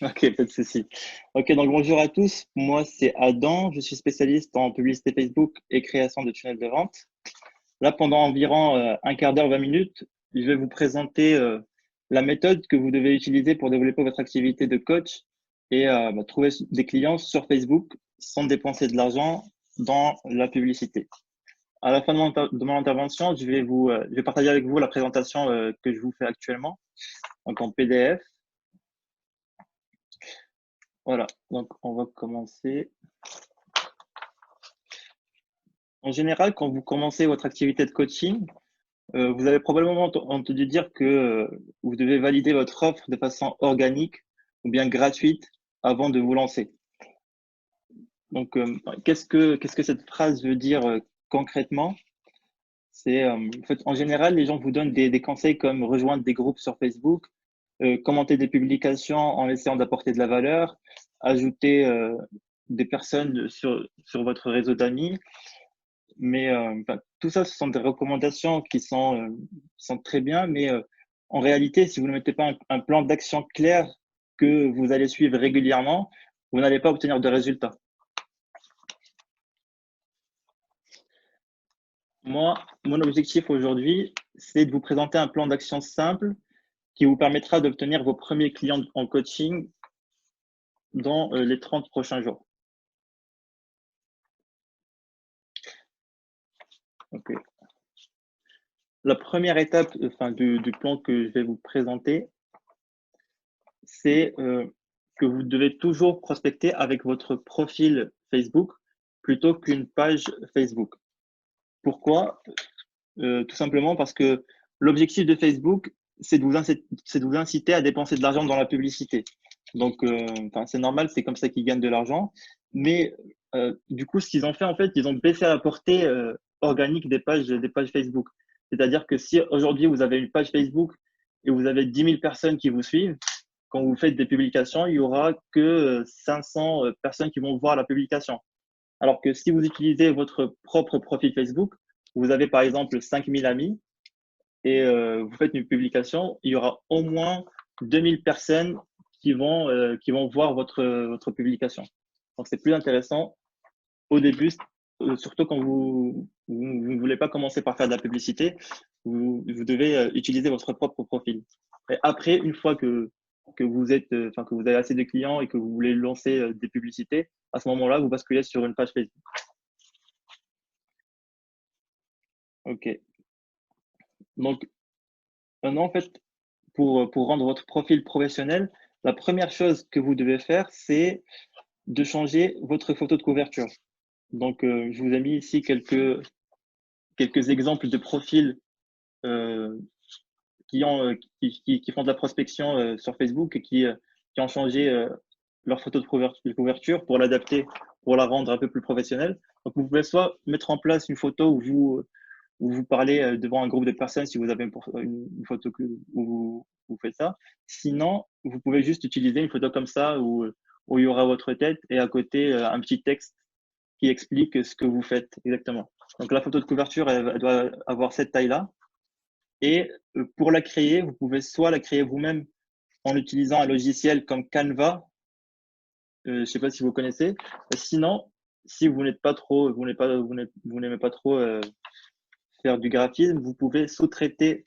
Ok, pas de souci. Ok, donc bonjour à tous. Moi, c'est Adam. Je suis spécialiste en publicité Facebook et création de tunnels de vente. Là, pendant environ un quart d'heure, 20 minutes, je vais vous présenter la méthode que vous devez utiliser pour développer votre activité de coach et trouver des clients sur Facebook sans dépenser de l'argent dans la publicité. À la fin de mon intervention, je vais partager avec vous la présentation que je vous fais actuellement, donc en PDF. Voilà, donc on va commencer. En général, quand vous commencez votre activité de coaching, vous avez probablement entendu dire que vous devez valider votre offre de façon organique ou bien gratuite avant de vous lancer. Donc, qu'est-ce que cette phrase veut dire concrètement? C'est en fait, en général, les gens vous donnent des conseils comme rejoindre des groupes sur Facebook, commenter des publications en essayant d'apporter de la valeur, ajouter des personnes sur votre réseau d'amis. Mais tout ça, ce sont des recommandations qui sont très bien, mais en réalité, si vous ne mettez pas un plan d'action clair que vous allez suivre régulièrement, vous n'allez pas obtenir de résultats. Moi, mon objectif aujourd'hui, c'est de vous présenter un plan d'action simple qui vous permettra d'obtenir vos premiers clients en coaching dans les 30 prochains jours. Donc, la première étape du plan que je vais vous présenter, c'est que vous devez toujours prospecter avec votre profil Facebook plutôt qu'une page Facebook. Pourquoi? Tout simplement parce que l'objectif de Facebook, c'est de vous inciter à dépenser de l'argent dans la publicité. Donc, c'est normal, c'est comme ça qu'ils gagnent de l'argent. Mais du coup, ce qu'ils ont fait, en fait, ils ont baissé la portée organique des pages Facebook. C'est-à-dire que si aujourd'hui vous avez une page Facebook et vous avez 10 000 personnes qui vous suivent, quand vous faites des publications, il y aura que 500 personnes qui vont voir la publication. Alors que si vous utilisez votre propre profil Facebook, vous avez par exemple 5000 amis et vous faites une publication, il y aura au moins 2000 personnes qui vont voir votre publication. Donc, c'est plus intéressant au début, surtout quand vous ne voulez pas commencer par faire de la publicité, vous devez utiliser votre propre profil. Et après, une fois que vous avez assez de clients et que vous voulez lancer des publicités, à ce moment-là, vous basculez sur une page Facebook. OK. Donc, maintenant, en fait, pour rendre votre profil professionnel, la première chose que vous devez faire, c'est de changer votre photo de couverture. Donc, je vous ai mis ici quelques exemples de profils euh, qui font de la prospection sur Facebook et qui ont changé leur photo de couverture pour l'adapter, pour la rendre un peu plus professionnelle. Donc, vous pouvez soit mettre en place une photo où vous parlez devant un groupe de personnes si vous avez une photo où vous faites ça. Sinon, vous pouvez juste utiliser une photo comme ça où il y aura votre tête et à côté un petit texte qui explique ce que vous faites exactement. Donc, la photo de couverture, elle doit avoir cette taille-là. Et pour la créer, vous pouvez soit la créer vous-même en utilisant un logiciel comme Canva. Je ne sais pas si vous connaissez. Sinon, si vous n'êtes pas trop, vous n'aimez pas trop faire du graphisme, vous pouvez sous-traiter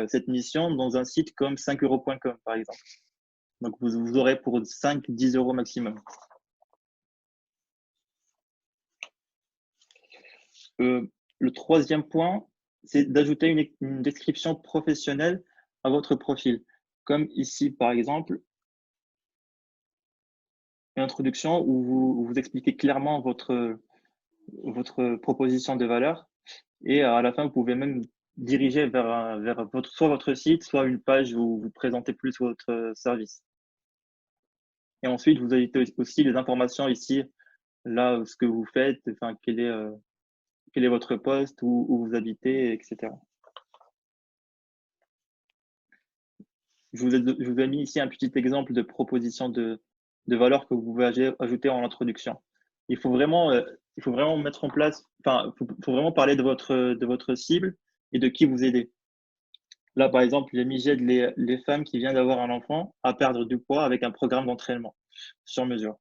cette mission dans un site comme 5euros.com, par exemple. Donc, vous aurez pour 5-10 euros maximum. Le troisième point, c'est d'ajouter une description professionnelle à votre profil. Comme ici, par exemple, une introduction où vous expliquez clairement votre proposition de valeur. Et à la fin, vous pouvez même diriger vers soit votre site, soit une page où vous présentez plus votre service. Et ensuite, vous ajoutez aussi les informations ici, là, ce que vous faites, enfin, quel est votre poste, où vous habitez, etc. Je vous ai mis ici un petit exemple de proposition de valeur que vous pouvez ajouter en introduction. Il faut vraiment mettre en place, enfin, faut vraiment parler de votre cible et de qui vous aidez. Là, par exemple, j'aide les femmes qui viennent d'avoir un enfant à perdre du poids avec un programme d'entraînement sur mesure.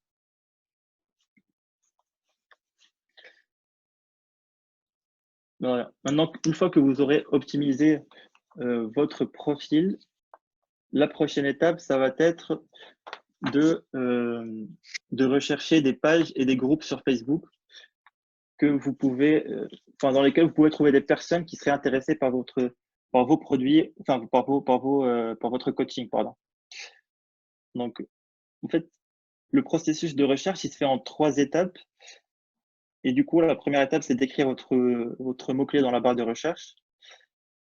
Voilà. Maintenant, une fois que vous aurez optimisé votre profil, la prochaine étape, ça va être de rechercher des pages et des groupes sur Facebook que vous pouvez, dans lesquels vous pouvez trouver des personnes qui seraient intéressées par vos produits, enfin par votre coaching, pardon. Donc, en fait, le processus de recherche, il se fait en 3 étapes. Et du coup, la première étape, c'est d'écrire votre mot-clé dans la barre de recherche.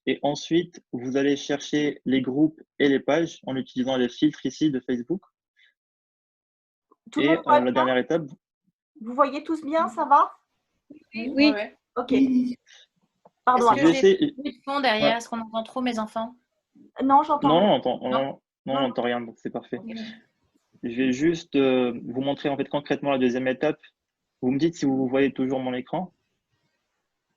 Et ensuite, vous allez chercher les groupes et les pages en utilisant les filtres ici de Facebook. Tout le monde Et voit la bien? dernière étape, Vous voyez tous bien, ça va? Oui. Ouais, ouais. Ok. Pardon. Est-ce que je vais j'ai essayer. bruit de fond derrière? Ouais. Est-ce qu'on entend trop mes enfants? Non, j'entends Non, rien. on entend, Non? on n'entend rien, donc c'est parfait. Ok. Je vais juste vous montrer en fait concrètement la deuxième étape. Vous me dites si vous voyez toujours mon écran.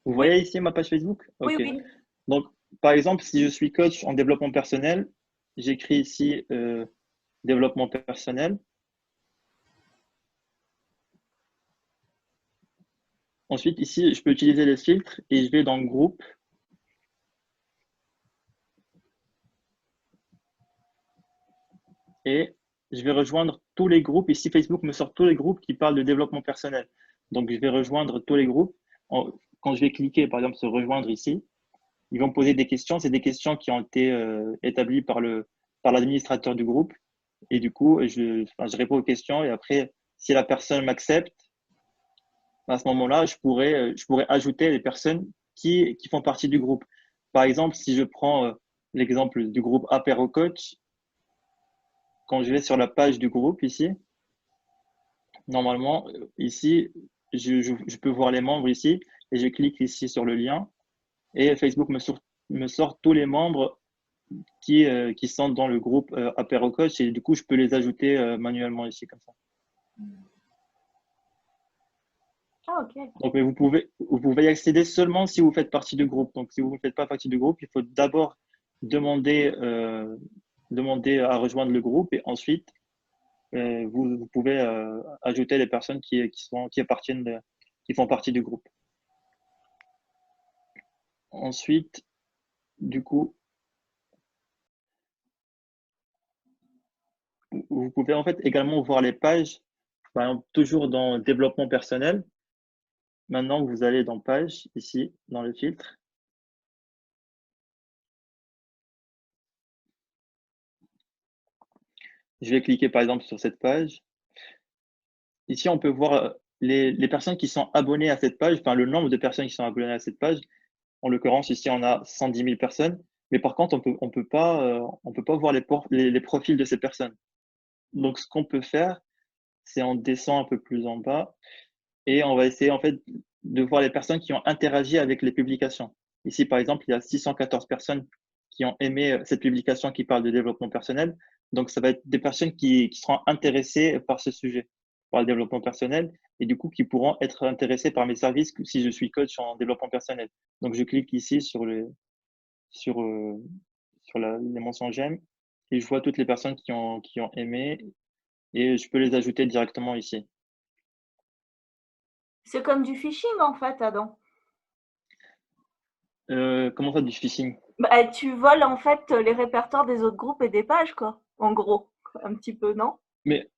Vous Oui, voyez ici ma page Facebook? oui, Ok. oui. Donc, par exemple, si je suis coach en développement personnel, j'écris ici développement personnel. Ensuite, ici, je peux utiliser les filtres et je vais dans groupe. Et je vais rejoindre tous les groupes. Ici, Facebook me sort tous les groupes qui parlent de développement personnel. Donc, je vais rejoindre tous les groupes. Quand je vais cliquer, par exemple, sur rejoindre ici, ils vont me poser des questions. C'est des questions qui ont été établies par l'administrateur du groupe. Et du coup, je réponds aux questions. Et après, si la personne m'accepte, à ce moment-là, je pourrais ajouter les personnes qui font partie du groupe. Par exemple, si je prends l'exemple du groupe Apéro Coach, quand je vais sur la page du groupe ici, normalement, ici, je peux voir les membres ici et je clique ici sur le lien et Facebook me sort tous les membres qui sont dans le groupe Apéro Coach et du coup, je peux les ajouter manuellement ici comme ça. Ah, ok. Donc, mais vous pouvez y accéder seulement si vous faites partie du groupe. Donc, si vous ne faites pas partie du groupe, il faut d'abord demander à rejoindre le groupe et ensuite, vous pouvez ajouter les personnes qui font partie du groupe. Ensuite, du coup, vous pouvez en fait également voir les pages, par exemple, toujours dans développement personnel. Maintenant, vous allez dans page, ici, dans le filtre. Je vais cliquer par exemple sur cette page. Ici, on peut voir les personnes qui sont abonnées à cette page, enfin le nombre de personnes qui sont abonnées à cette page. En l'occurrence, ici, on a 110 000 personnes. Mais par contre, on peut pas voir les profils de ces personnes. Donc, ce qu'on peut faire, c'est on descend un peu plus en bas et on va essayer en fait de voir les personnes qui ont interagi avec les publications. Ici, par exemple, il y a 614 personnes qui ont aimé cette publication qui parle de développement personnel. Donc, ça va être des personnes qui seront intéressées par ce sujet, par le développement personnel, et du coup, qui pourront être intéressées par mes services si je suis coach en développement personnel. Donc, je clique ici sur, euh, les mentions j'aime et je vois toutes les personnes qui ont aimé et je peux les ajouter directement ici. C'est comme du phishing en fait, Adam. Comment ça, du phishing? Bah, tu voles en fait les répertoires des autres groupes et des pages, quoi. En gros, un petit peu, non? Mais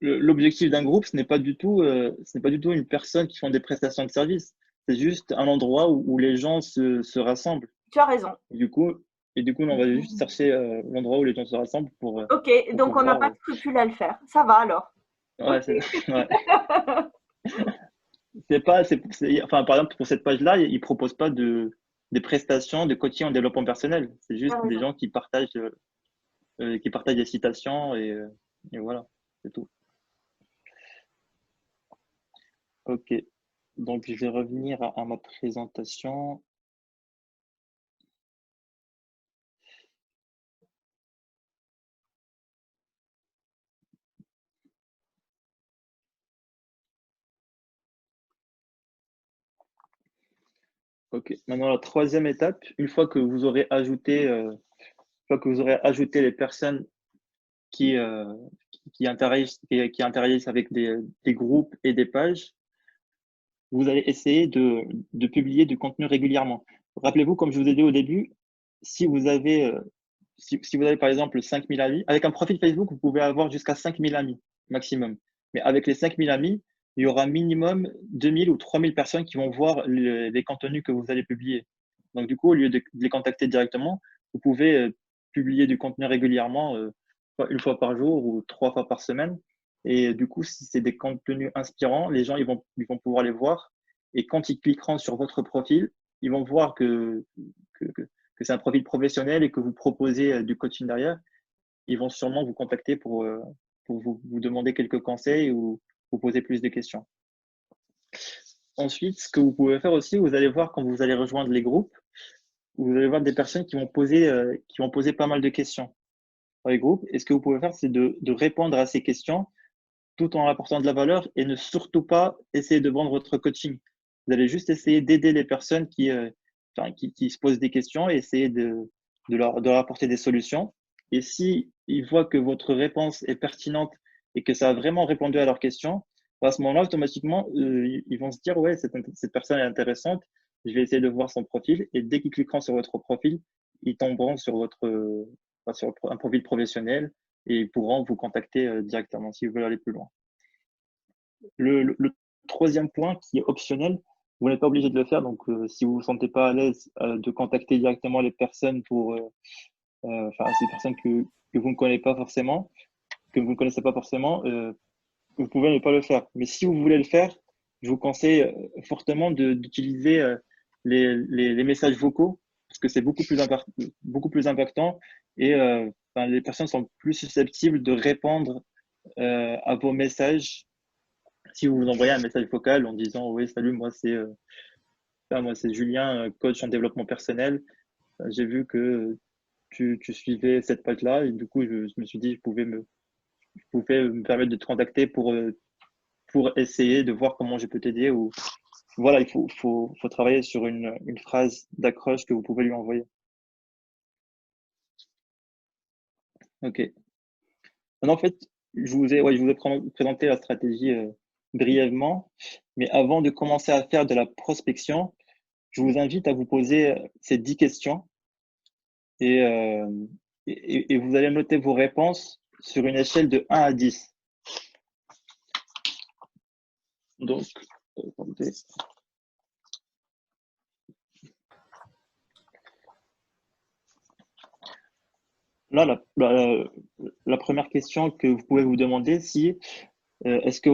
l'objectif d'un groupe, ce n'est pas du tout une personne qui font des prestations de services. C'est juste un endroit où les gens se rassemblent. Tu as raison. Et du coup, on va juste chercher l'endroit où les gens se rassemblent Ok, pour donc on n'a pouvoir. pas de scrupule à le faire. Ça va alors. Ouais, ouais. C'est pas, enfin, par exemple, pour cette page-là, ils proposent pas des prestations de coaching en développement personnel. C'est Tu juste as des raison. gens qui partagent des citations et voilà, c'est tout. Ok. Donc, je vais revenir à ma présentation. Ok. Maintenant, la troisième étape, une fois que vous aurez ajouté, les personnes qui, qui interagissent avec des groupes et des pages, vous allez essayer de publier du contenu régulièrement. Rappelez-vous, comme je vous ai dit au début, si vous avez, si vous avez par exemple 5000 amis, avec un profil Facebook, vous pouvez avoir jusqu'à 5000 amis maximum. Mais avec les 5000 amis, il y aura minimum 2000 ou 3000 personnes qui vont voir les contenus que vous allez publier. Donc, du coup, au lieu de les contacter directement, vous pouvez publier du contenu régulièrement, une fois par jour ou 3 fois par semaine. Et du coup, si c'est des contenus inspirants, les gens ils vont pouvoir les voir. Et quand ils cliqueront sur votre profil, ils vont voir que, que, que c'est un profil professionnel et que vous proposez du coaching derrière. Ils vont sûrement vous contacter pour vous demander quelques conseils ou vous poser plus de questions. Ensuite, ce que vous pouvez faire aussi, vous allez voir quand vous allez rejoindre les groupes, vous allez voir des personnes qui vont poser pas mal de questions dans les groupes. Et ce que vous pouvez faire, c'est de répondre à ces questions tout en apportant de la valeur et ne surtout pas essayer de vendre votre coaching. Vous allez juste essayer d'aider les personnes qui se posent des questions et essayer de leur apporter des solutions. Et si ils voient que votre réponse est pertinente et que ça a vraiment répondu à leurs questions, à ce moment-là, automatiquement, ils vont se dire, ouais, cette personne est intéressante, je vais essayer de voir son profil. Et dès qu'ils cliqueront sur votre profil, ils tomberont sur sur un profil professionnel et ils pourront vous contacter directement si vous voulez aller plus loin. Le troisième point qui est optionnel, vous n'êtes pas obligé de le faire. Donc, si vous ne vous sentez pas à l'aise de contacter directement les personnes ces personnes que vous ne connaissez pas forcément, vous pouvez ne pas le faire. Mais si vous voulez le faire, je vous conseille fortement d'utiliser les messages vocaux parce que c'est beaucoup plus impactant et les personnes sont plus susceptibles de répondre à vos messages si vous envoyez un message vocal en disant oui, salut, moi c'est Julien, coach en développement personnel. J'ai vu que tu suivais cette page-là et du coup je me suis dit je pouvais me permettre de te contacter pour essayer de voir comment je peux t'aider ou voilà, faut travailler sur une phrase d'accroche que vous pouvez lui envoyer. Ok. Maintenant, en fait, je vous ai présenté la stratégie brièvement, mais avant de commencer à faire de la prospection, je vous invite à vous poser ces 10 questions et, et vous allez noter vos réponses sur une échelle de 1 à 10. Donc, attendez. Là, la première question que vous pouvez vous demander, si est-ce que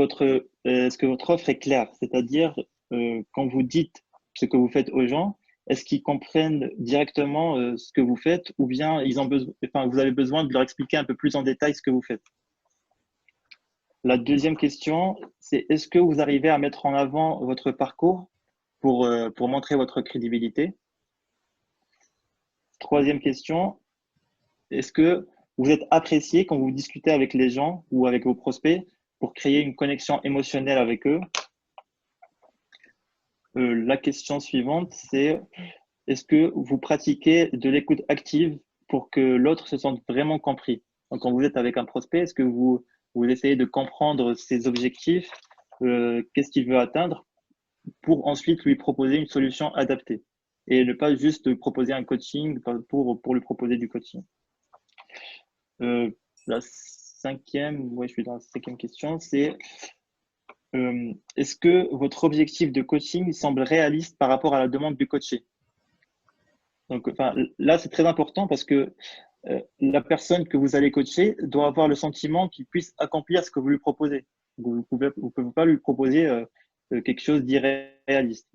votre offre est claire? C'est-à-dire, quand vous dites ce que vous faites aux gens, est-ce qu'ils comprennent directement ce que vous faites ou bien vous avez besoin de leur expliquer un peu plus en détail ce que vous faites? La deuxième question, c'est est-ce que vous arrivez à mettre en avant votre parcours pour montrer votre crédibilité? Troisième question, est-ce que vous êtes apprécié quand vous discutez avec les gens ou avec vos prospects pour créer une connexion émotionnelle avec eux? La question suivante, c'est est-ce que vous pratiquez de l'écoute active pour que l'autre se sente vraiment compris? Donc, quand vous êtes avec un prospect, est-ce que vous essayez de comprendre ses objectifs, qu'est-ce qu'il veut atteindre pour ensuite lui proposer une solution adaptée et ne pas juste proposer un coaching pour lui proposer du coaching. La cinquième, je suis dans la cinquième question, c'est est-ce que votre objectif de coaching semble réaliste par rapport à la demande du coaché? Donc, là, c'est très important parce que la personne que vous allez coacher doit avoir le sentiment qu'il puisse accomplir ce que vous lui proposez. Vous ne pouvez pas lui proposer quelque chose d'irréaliste.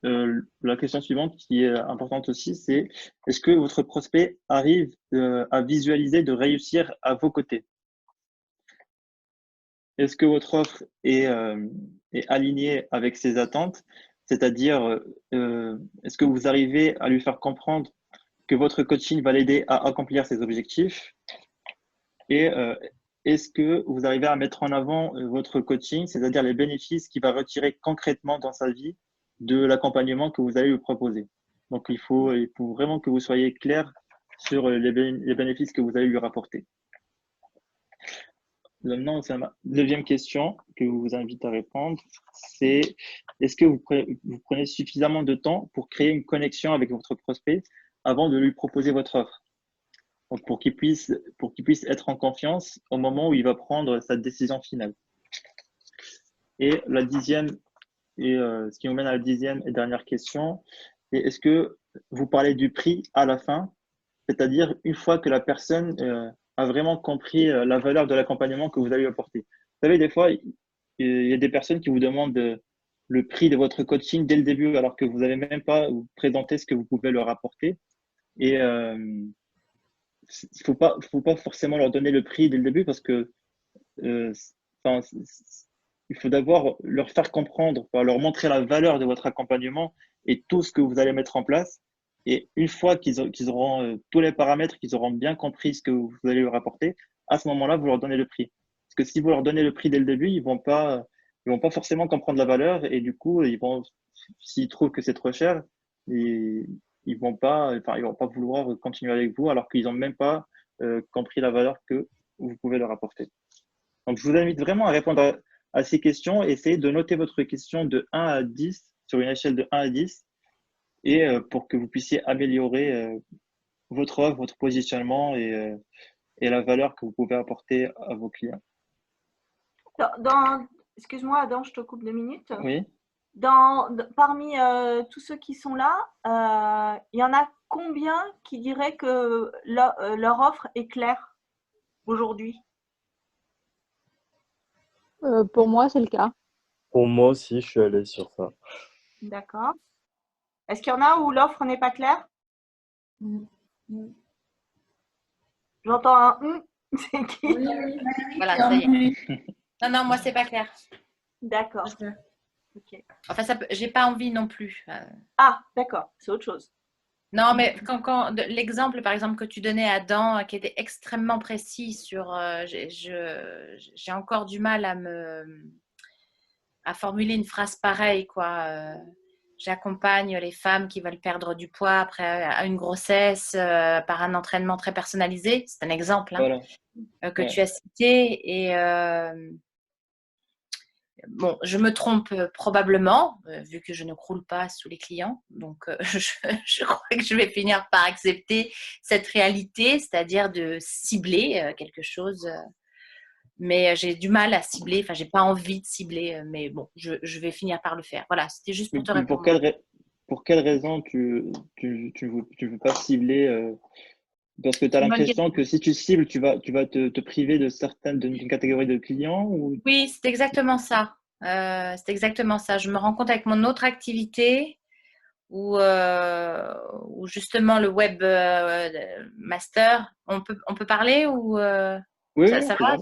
La question suivante qui est importante aussi, c'est est-ce que votre prospect arrive à visualiser de réussir à vos côtés? Est-ce que votre offre est alignée avec ses attentes? C'est-à-dire, est-ce que vous arrivez à lui faire comprendre que votre coaching va l'aider à accomplir ses objectifs? Et est-ce que vous arrivez à mettre en avant votre coaching, c'est-à-dire les bénéfices qu'il va retirer concrètement dans sa vie de l'accompagnement que vous allez lui proposer. Donc, il faut vraiment que vous soyez clair sur les bénéfices que vous allez lui rapporter. Maintenant, c'est ma deuxième question que je vous invite à répondre, c'est est-ce que vous prenez suffisamment de temps pour créer une connexion avec votre prospect avant de lui proposer votre offre? Donc, pour qu'il puisse être en confiance au moment où il va prendre sa décision finale. Et la dixième, ce qui nous mène à la dixième et dernière question, c'est est-ce que vous parlez du prix à la fin, c'est-à-dire une fois que la personne a vraiment compris la valeur de l'accompagnement que vous allez lui apporter. Vous savez, des fois, il y a des personnes qui vous demandent le prix de votre coaching dès le début, alors que vous n'avez même pas présenté ce que vous pouvez leur apporter. Et il faut pas forcément leur donner le prix dès le début parce que il faut d'abord leur faire comprendre, leur montrer la valeur de votre accompagnement et tout ce que vous allez mettre en place. Et une fois qu'ils auront tous les paramètres, qu'ils auront bien compris ce que vous allez leur apporter, à ce moment-là, vous leur donnez le prix. Parce que si vous leur donnez le prix dès le début, ils vont pas forcément comprendre la valeur et du coup, s'ils trouvent que c'est trop cher, ils vont pas vouloir continuer avec vous alors qu'ils n'ont même pas compris la valeur que vous pouvez leur apporter. Donc, je vous invite vraiment à répondre à ces questions. Essayez de noter votre question de 1 à 10 sur une échelle de 1 à 10 et pour que vous puissiez améliorer votre offre, votre positionnement et la valeur que vous pouvez apporter à vos clients. Excuse-moi, Adam, je te coupe 2 minutes. Oui. Parmi tous ceux qui sont là, il y en a combien qui diraient que leur offre est claire aujourd'hui? Pour moi, c'est le cas. Pour moi aussi, je suis allé sur ça. D'accord. Est-ce qu'il y en a où l'offre n'est pas claire? J'entends un c'est qui? Oui. Voilà, ça y est. Non, moi, c'est pas clair. D'accord. Ok. Enfin, j'ai pas envie non plus. Ah, d'accord, c'est autre chose. Non, mais l'exemple, par exemple, que tu donnais à Adam, qui était extrêmement précis sur. J'ai encore du mal à formuler une phrase pareille, quoi. J'accompagne les femmes qui veulent perdre du poids après une grossesse par un entraînement très personnalisé. C'est un exemple Voilà. Que tu as cité. Et bon, je me trompe probablement, vu que je ne croule pas sous les clients. Donc, je crois que je vais finir par accepter cette réalité, c'est-à-dire de cibler quelque chose. Mais j'ai du mal à cibler, enfin, j'ai pas envie de cibler, mais bon, je vais finir par le faire. Voilà, c'était juste pour te répondre. Pour quelle raison tu veux pas cibler parce que tu as l'impression que si tu cibles, tu vas te priver d'une catégorie de clients ou... Oui, c'est exactement ça. C'est exactement ça. Je me rends compte avec mon autre activité où justement le web master, on peut parler ou Oui, ça va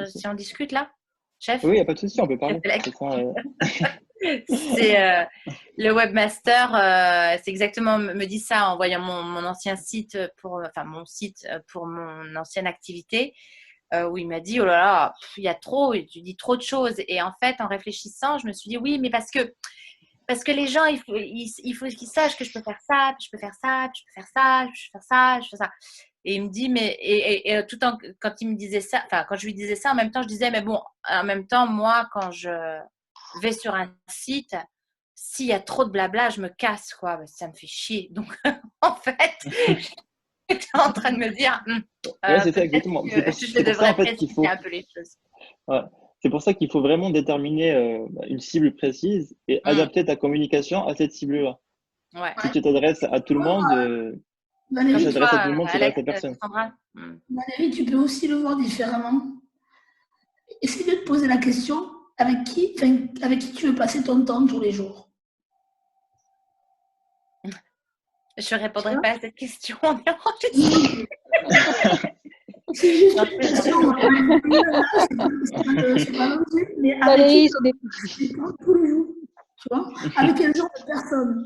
si on discute là, chef? Oui, il n'y a pas de souci, on peut parler. C'est le webmaster, c'est exactement, me dit ça en voyant mon ancien site mon site pour mon ancienne activité, où il m'a dit oh là là, il y a trop, tu dis trop de choses. Et en fait, en réfléchissant, je me suis dit oui, mais parce que les gens, il faut qu'ils sachent que je peux faire ça, puis je peux faire ça, puis je peux faire ça, puis je peux faire ça, je fais ça. Et il me dit, mais quand il me disait ça, enfin, quand je lui disais ça, en même temps, je disais, mais bon, en même temps, moi, quand je vais sur un site, s'il y a trop de blabla, je me casse, quoi. Ça me fait chier. Donc, en fait, j'étais en train de me dire, c'est ça, exactement. Je devrais préciser un peu les choses. Ouais. C'est pour ça qu'il faut vraiment déterminer une cible précise et adapter ta communication à cette cible-là. Ouais. Si tu t'adresses à tout le monde, Valérie, tu t'adresses à tout le monde, c'est à personne. Valérie, tu peux aussi le voir différemment. Essaye de te poser la question avec qui tu veux passer ton temps tous les jours. Je ne répondrai pas à cette question. On est enregistré. C'est juste une question. C'est pas logique, mais avec qui tu parles tous les jours. Tu vois, avec quel genre de personne.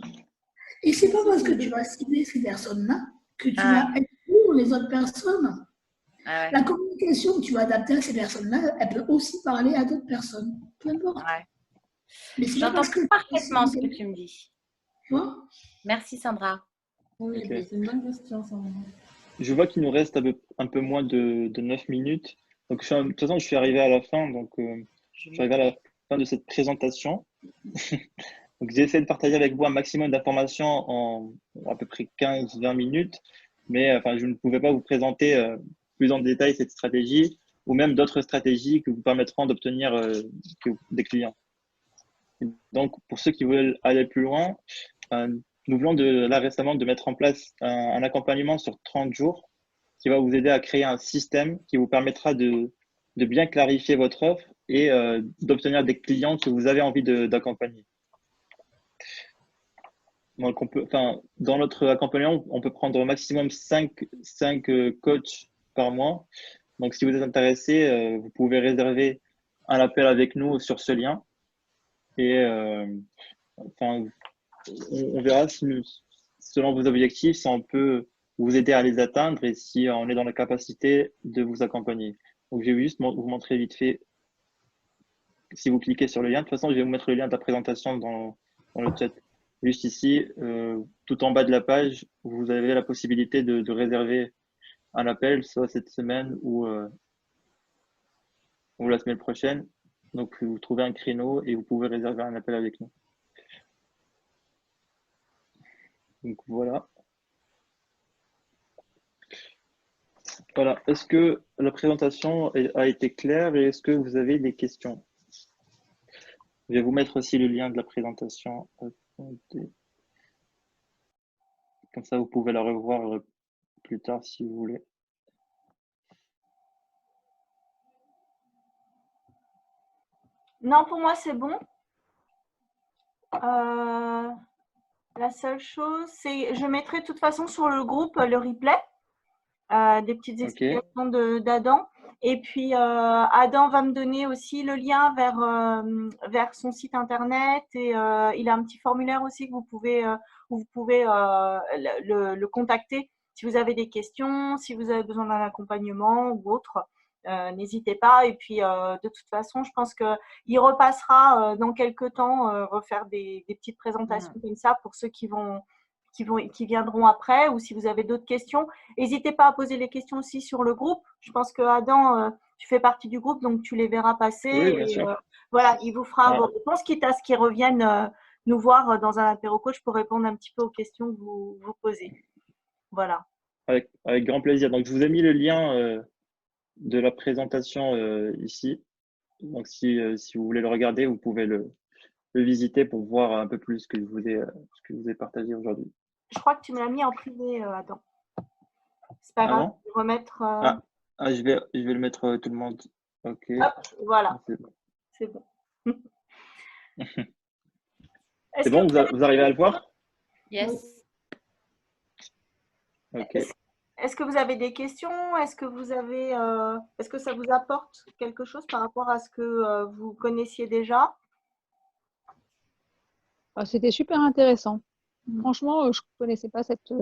Et c'est pas parce que tu vas cibler ces personnes-là que tu vas exclure les autres personnes. Ouais. La communication que tu vas adapter à ces personnes-là, elle peut aussi parler à d'autres personnes. Peu importe. Ouais. Mais c'est pas J'entends parce que parfaitement ce que tu me dis. tu vois. Merci Sandra. Oui, Ok. c'est une bonne question, ça. Je vois qu'il nous reste un peu moins de 9 minutes. Donc, de toute façon, je suis arrivé à la fin. Donc, je suis arrivé à la fin de cette présentation. Donc, j'ai essayé de partager avec vous un maximum d'informations en à peu près 15-20 minutes. Mais enfin, je ne pouvais pas vous présenter plus en détail cette stratégie ou même d'autres stratégies qui vous permettront d'obtenir des clients. Donc, pour ceux qui veulent aller plus loin, nous venons là récemment de mettre en place un accompagnement sur 30 jours qui va vous aider à créer un système qui vous permettra de bien clarifier votre offre et d'obtenir des clients que vous avez envie d'accompagner. Donc, dans notre accompagnement, on peut prendre au maximum 5 coachs par mois. Donc, si vous êtes intéressé, vous pouvez réserver un appel avec nous sur ce lien. Et on verra selon vos objectifs, si on peut vous aider à les atteindre et si on est dans la capacité de vous accompagner. Donc, je vais juste vous montrer vite fait. Si vous cliquez sur le lien, de toute façon, je vais vous mettre le lien de la présentation dans le chat. Juste ici, tout en bas de la page, vous avez la possibilité de réserver un appel, soit cette semaine ou la semaine prochaine. Donc, vous trouvez un créneau et vous pouvez réserver un appel avec nous. Donc, voilà. Voilà. Est-ce que la présentation a été claire et est-ce que vous avez des questions? Je vais vous mettre aussi le lien de la présentation. Comme ça, vous pouvez la revoir plus tard si vous voulez. Non, pour moi, c'est bon. La seule chose, c'est je mettrai de toute façon sur le groupe le replay des petites explications d'Adam. Et puis, Adam va me donner aussi le lien vers son site internet. Et il a un petit formulaire aussi que où vous pouvez le contacter si vous avez des questions, si vous avez besoin d'un accompagnement ou autre. N'hésitez pas. Et puis, de toute façon, je pense qu'il repassera dans quelques temps refaire des petites présentations comme ça pour ceux qui viendront après, ou si vous avez d'autres questions. N'hésitez pas à poser les questions aussi sur le groupe. Je pense que Adam, tu fais partie du groupe, donc tu les verras passer. Oui, bien sûr. Voilà, il vous fera vos réponses, quitte à ce qu'ils reviennent nous voir dans un apéro coach pour répondre un petit peu aux questions que vous posez. Voilà. Avec grand plaisir. Donc, je vous ai mis le lien de la présentation ici. Donc, si vous voulez le regarder, vous pouvez le visiter pour voir un peu plus ce que je vous ai partagé aujourd'hui. Je crois que tu me l'as mis en privé, Adam. C'est pas grave, je vais remettre. Je vais le mettre tout le monde. Ok. Hop, voilà. C'est bon. C'est bon, vous arrivez à le voir? Yes. Ok. Est-ce que vous avez des questions? Est-ce que ça vous apporte quelque chose par rapport à ce que vous connaissiez déjà? C'était super intéressant. Franchement, je ne connaissais pas cette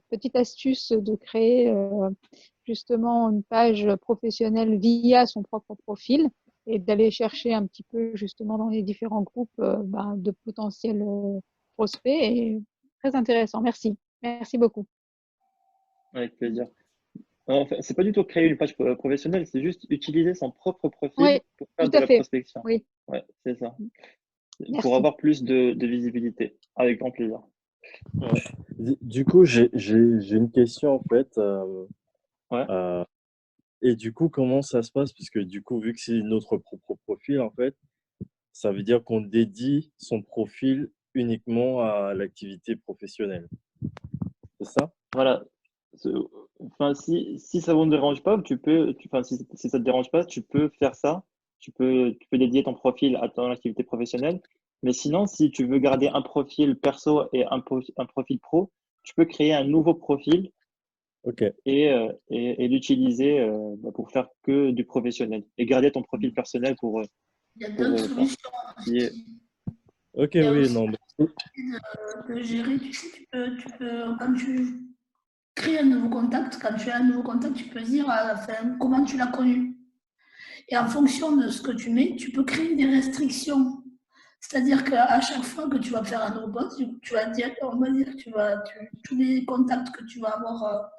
petite astuce de créer justement une page professionnelle via son propre profil et d'aller chercher un petit peu justement dans les différents groupes de potentiels prospects. Et très intéressant. Merci. Merci beaucoup. Avec plaisir. Enfin, c'est pas du tout créer une page professionnelle, c'est juste utiliser son propre profil pour faire de la prospection. Oui. Ouais, c'est ça. Merci. Pour avoir plus de visibilité. Avec grand plaisir. Ouais. Du coup, j'ai une question en fait. Et du coup, comment ça se passe? Parce que du coup, vu que c'est notre propre profil, en fait, ça veut dire qu'on dédie son profil uniquement à l'activité professionnelle. C'est ça? Voilà. Enfin, si ça vous ne dérange pas, si ça te dérange pas, tu peux faire ça. Tu peux dédier ton profil à ton activité professionnelle. Mais sinon, si tu veux garder un profil perso et un profil pro, tu peux créer un nouveau profil et l'utiliser pour faire que du professionnel et garder ton profil personnel pour. Il y a d'autres solutions. Ok, oui, non. De gérer, tu sais, tu peux, quand tu crées un nouveau contact, quand tu as un nouveau contact, tu peux dire à la fin comment tu l'as connu. Et en fonction de ce que tu mets, tu peux créer des restrictions. C'est-à-dire qu'à chaque fois que tu vas faire un nouveau poste, tu vas dire, on va dire que tous les contacts que tu vas avoir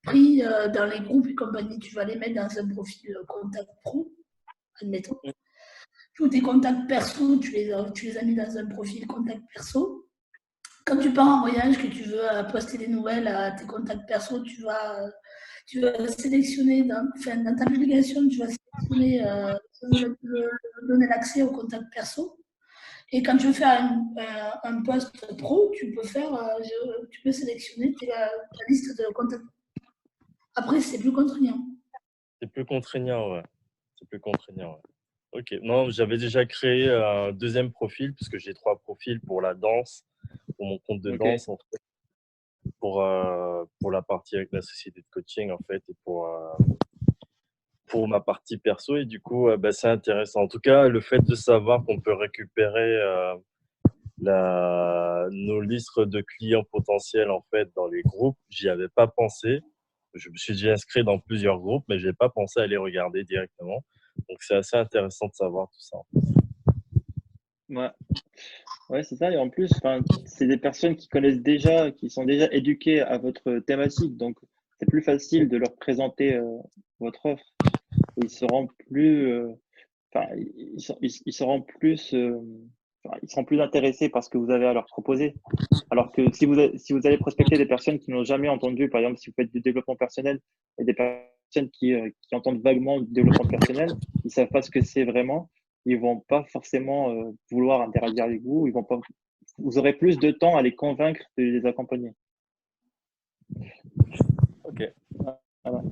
pris dans les groupes et compagnie, tu vas les mettre dans un profil contact pro, admettons. Tous tes contacts perso, tu les as mis dans un profil contact perso. Quand tu pars en voyage, que tu veux poster des nouvelles à tes contacts perso, tu vas sélectionner, dans ta publication, tu vas sélectionner, donner l'accès aux contacts perso. Et quand tu veux faire un post pro, tu peux sélectionner ta liste de contacts. Après, c'est plus contraignant. C'est plus contraignant, ouais. C'est plus contraignant, ouais. Ok. Non, j'avais déjà créé un deuxième profil, puisque j'ai 3 profils pour la danse, pour mon compte de danse, en fait, pour la partie avec la société de coaching, en fait, et pour ma partie perso. Et du coup, c'est intéressant. En tout cas, le fait de savoir qu'on peut récupérer nos listes de clients potentiels, en fait, dans les groupes, j'y avais pas pensé. Je me suis déjà inscrit dans plusieurs groupes, mais je n'ai pas pensé à les regarder directement. Donc, c'est assez intéressant de savoir tout ça. Ouais, ouais, c'est ça. Et en plus, c'est des personnes qui connaissent déjà, qui sont déjà éduquées à votre thématique. Donc, c'est plus facile de leur présenter votre offre. Ils seront plus, ils seront plus, ils seront plus intéressés par ce que vous avez à leur proposer. Alors que si vous allez prospecter des personnes qui n'ont jamais entendu, par exemple, si vous faites du développement personnel, et des personnes qui entendent vaguement du développement personnel, ils savent pas ce que c'est vraiment, ils vont pas forcément vouloir interagir avec vous. Ils vont pas, vous aurez plus de temps à les convaincre de les accompagner. Ok. Voilà.